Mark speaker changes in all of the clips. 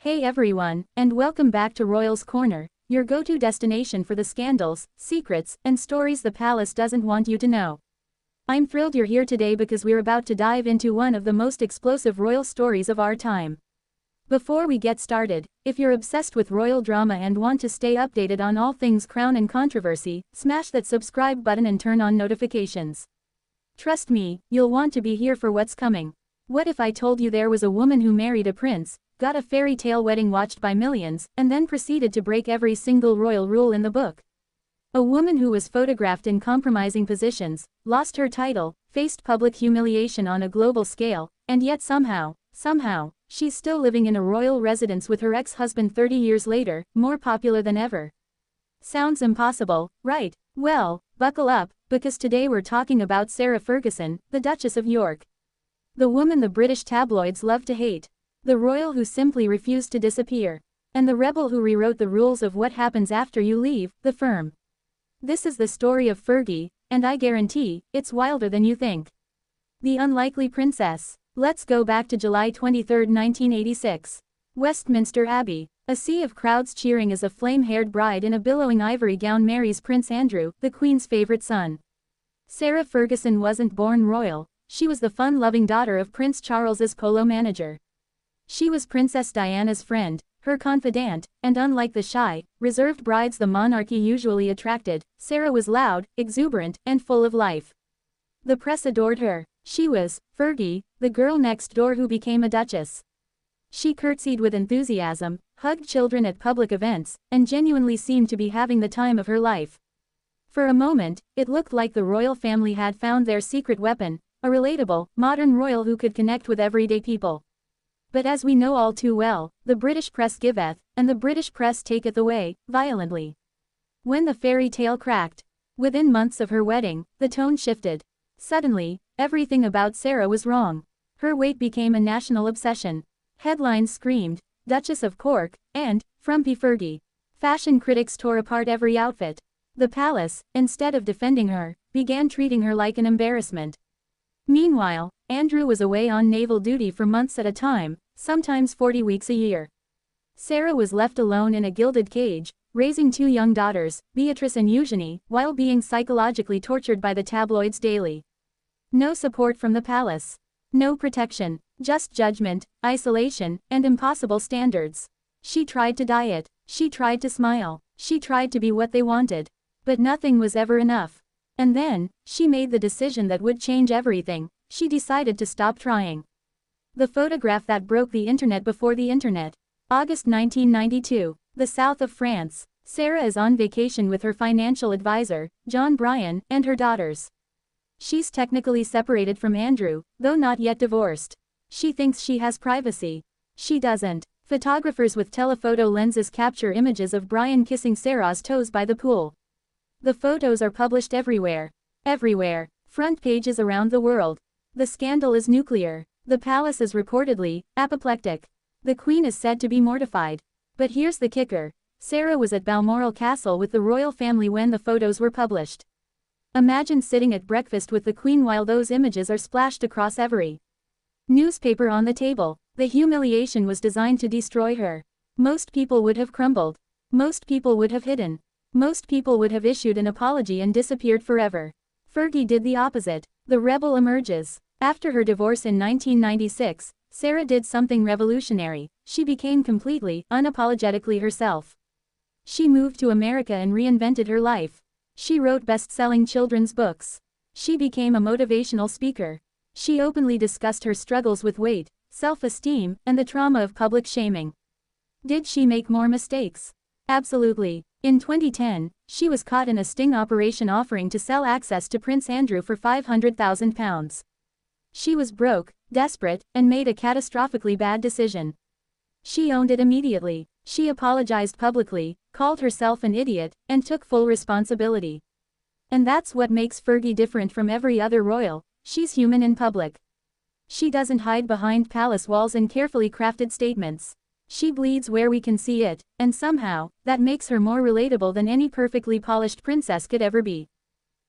Speaker 1: Hey everyone, and welcome back to Royals Corner, your go-to destination for the scandals, secrets, and stories the palace doesn't want you to know. I'm thrilled you're here today because we're about to dive into one of the most explosive royal stories of our time. Before we get started, if you're obsessed with royal drama and want to stay updated on all things crown and controversy, smash that subscribe button and turn on notifications. Trust me, you'll want to be here for what's coming. What if I told you there was a woman who married a prince, got a fairy tale wedding watched by millions, and then proceeded to break every single royal rule in the book? A woman who was photographed in compromising positions, lost her title, faced public humiliation on a global scale, and yet somehow, she's still living in a royal residence with her ex-husband 30 years later, more popular than ever. Sounds impossible, right? Well, buckle up, because today we're talking about Sarah Ferguson, the Duchess of York. The woman the British tabloids love to hate. The royal who simply refused to disappear. And the rebel who rewrote the rules of what happens after you leave the firm. This is the story of Fergie, and I guarantee, it's wilder than you think. The Unlikely Princess. Let's go back to July 23, 1986. Westminster Abbey. A sea of crowds cheering as a flame-haired bride in a billowing ivory gown marries Prince Andrew, the Queen's favorite son. Sarah Ferguson wasn't born royal. She was the fun-loving daughter of Prince Charles's polo manager. She was Princess Diana's friend, her confidant, and unlike the shy, reserved brides the monarchy usually attracted, Sarah was loud, exuberant, and full of life. The press adored her. She was, Fergie, the girl next door who became a duchess. She curtsied with enthusiasm, hugged children at public events, and genuinely seemed to be having the time of her life. For a moment, it looked like the royal family had found their secret weapon, a relatable, modern royal who could connect with everyday people. But as we know all too well, the British press giveth, and the British press taketh away, violently. When the fairy tale cracked, within months of her wedding, the tone shifted. Suddenly, everything about Sarah was wrong. Her weight became a national obsession. Headlines screamed, Duchess of Cork, and, Frumpy Fergie. Fashion critics tore apart every outfit. The palace, instead of defending her, began treating her like an embarrassment. Meanwhile, Andrew was away on naval duty for months at a time, sometimes 40 weeks a year. Sarah was left alone in a gilded cage, raising two young daughters, Beatrice and Eugenie, while being psychologically tortured by the tabloids daily. No support from the palace. No protection, just judgment, isolation, and impossible standards. She tried to diet, she tried to smile, she tried to be what they wanted. But nothing was ever enough. And then, she made the decision that would change everything. She decided to stop trying. The photograph that broke the internet before the internet. August 1992. The south of France. Sarah is on vacation with her financial advisor, John Bryan, and her daughters. She's technically separated from Andrew, though not yet divorced. She thinks she has privacy. She doesn't. Photographers with telephoto lenses capture images of Bryan kissing Sarah's toes by the pool. The photos are published everywhere. Everywhere. Front pages around the world. The scandal is nuclear. The palace is reportedly apoplectic. The Queen is said to be mortified. But here's the kicker. Sarah was at Balmoral Castle with the royal family when the photos were published. Imagine sitting at breakfast with the Queen while those images are splashed across every newspaper on the table. The humiliation was designed to destroy her. Most people would have crumbled. Most people would have hidden. Most people would have issued an apology and disappeared forever. Fergie did the opposite. The rebel emerges. After her divorce in 1996, Sarah did something revolutionary. She became completely, unapologetically herself. She moved to America and reinvented her life. She wrote best-selling children's books. She became a motivational speaker. She openly discussed her struggles with weight, self-esteem, and the trauma of public shaming. Did she make more mistakes? Absolutely. In 2010, she was caught in a sting operation offering to sell access to Prince Andrew for £500,000. She was broke, desperate, and made a catastrophically bad decision. She owned it immediately. She apologized publicly, called herself an idiot, and took full responsibility. And that's what makes Fergie different from every other royal. She's human in public. She doesn't hide behind palace walls and carefully crafted statements. She bleeds where we can see it, and somehow, that makes her more relatable than any perfectly polished princess could ever be.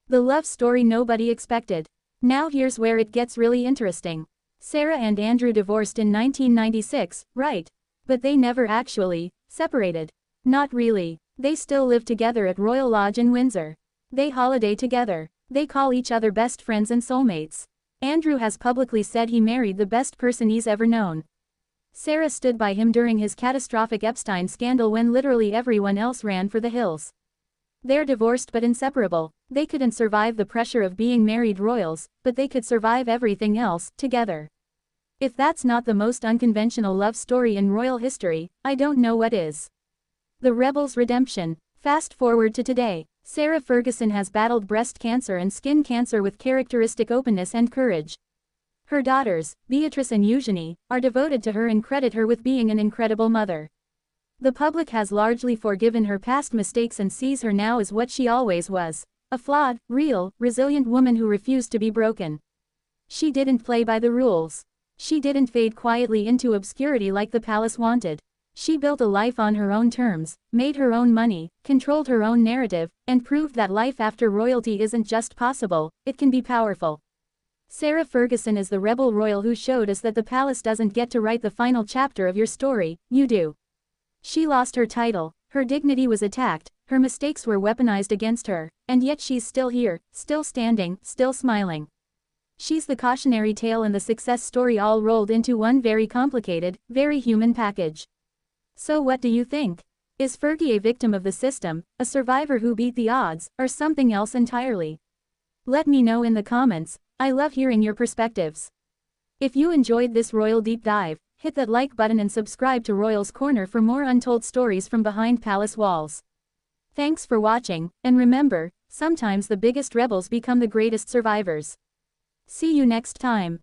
Speaker 1: The love story nobody expected. Now here's where it gets really interesting. Sarah and Andrew divorced in 1996, right? But they never actually separated. Not really. They still live together at Royal Lodge in Windsor. They holiday together. They call each other best friends and soulmates. Andrew has publicly said he married the best person he's ever known. Sarah stood by him during his catastrophic Epstein scandal when literally everyone else ran for the hills. They're divorced but inseparable. They couldn't survive the pressure of being married royals, but they could survive everything else, together. If that's not the most unconventional love story in royal history, I don't know what is. The Rebel's redemption. Fast forward to today. Sarah Ferguson has battled breast cancer and skin cancer with characteristic openness and courage. Her daughters, Beatrice and Eugenie, are devoted to her and credit her with being an incredible mother. The public has largely forgiven her past mistakes and sees her now as what she always was, a flawed, real, resilient woman who refused to be broken. She didn't play by the rules. She didn't fade quietly into obscurity like the palace wanted. She built a life on her own terms, made her own money, controlled her own narrative, and proved that life after royalty isn't just possible, it can be powerful. Sarah Ferguson is the rebel royal who showed us that the palace doesn't get to write the final chapter of your story, you do. She lost her title, her dignity was attacked, her mistakes were weaponized against her, and yet she's still here, still standing, still smiling. She's the cautionary tale and the success story all rolled into one very complicated, very human package. So what do you think? Is Fergie a victim of the system, a survivor who beat the odds, or something else entirely? Let me know in the comments. I love hearing your perspectives. If you enjoyed this royal deep dive, hit that like button and subscribe to Royals Corner for more untold stories from behind palace walls. Thanks for watching, and remember, sometimes the biggest rebels become the greatest survivors. See you next time.